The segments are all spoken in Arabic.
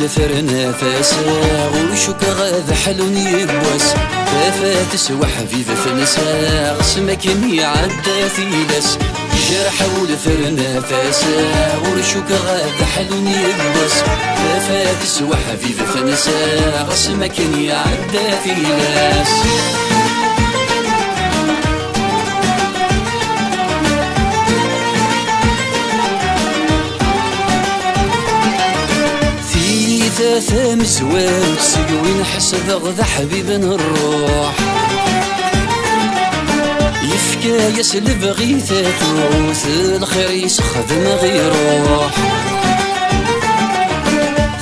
ولفرنا فاسا وشوك غاذا حلون يبوس فافات سوى حبيبة فنسا غسمك يعدى في لس جرح ولفرنا فاسا وشوك غاذا حلون يبوس فافات سوى حبيبة فنسا غسمك يعدى في لس ثلاثة مسوات سقوين حسب غذا حبيبنا الروح يفكى يسلب غيثاته الخير يسخذ ما غيروح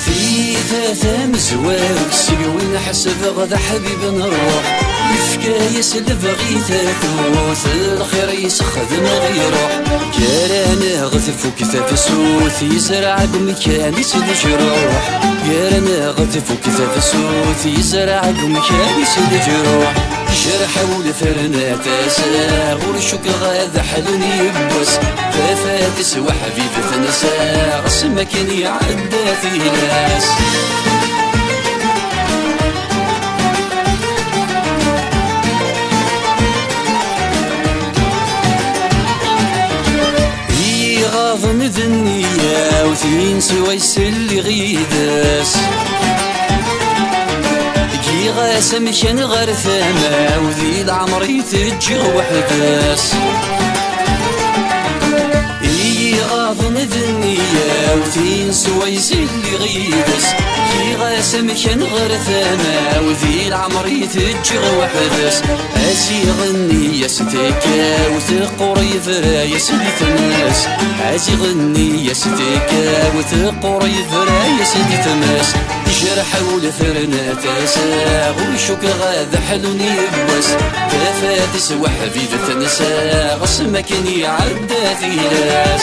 في ثلاثة مسوات سقوين حسب غذا حبيبنا الروح يفكى يسلب غيثاته الخير يسخذ ما غيروح كرانا غثف وكثاف سوث يزرع بمكان يسد جروح كرانا غثف وكثاف سوث يزرع بمكان يسد جروح جرح ولفرنا تاسا ورشوك غاذا حلون يبوس فافات سوى حبيبة فنسا غسمك يعدى في ناس غاضن ذنية وثين سوى يسلي غيداس كي غاس مشان غرثامة وذي العمر يتجغ وحداس غاضن ذنية وثين سوى يسلي غيداس كي غاس مشان غرثامة وذي العمر يتجغ وحداس أزيغ النية ستيكا وثقور يفرا يسدي تماس أزيغ النية ستيكا وثقور يفرا يسدي تماس جرح ولفرنا تاسا وشوك غاذا حلون يبوس كافات سوى حبيبة نسا غسمك يعدى في ناس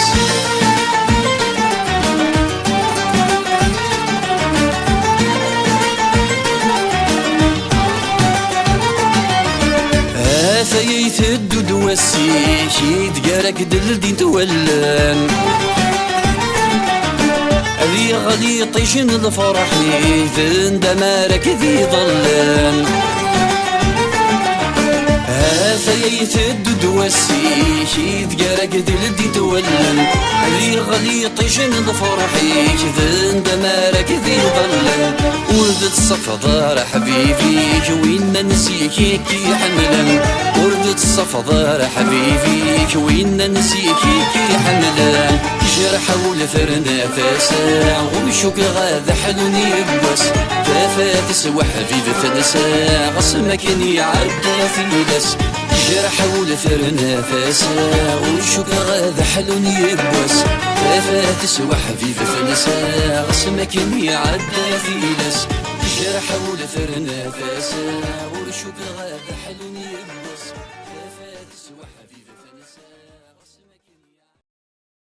فايت الدود والسيش يتقارك دلدين تولان ذي غلي طيشن الفرح ذن دمارك ذي ظلان فايت الدود والسيش يتقارك دلدين تولان ذي غلي طيشن الفرح ذن دمارك ذي ظلان وردت الصفا حبيبي وين نسيك كي حملا وردت الصفا حبيبي وين نسيك كي حملا جرح ولفرنا فاسا وشوك غاذا حلون يبوس فافات سوى حبيبة فنسا غسمك يعدى في لس جرح ولفرنا فاسا وشوك غاذا حلون يبوس فافات سوى حبيبة فنسا غسمك يعدى في لس جرح ولفرنا فاسا وشوك غاذا حلون يبوس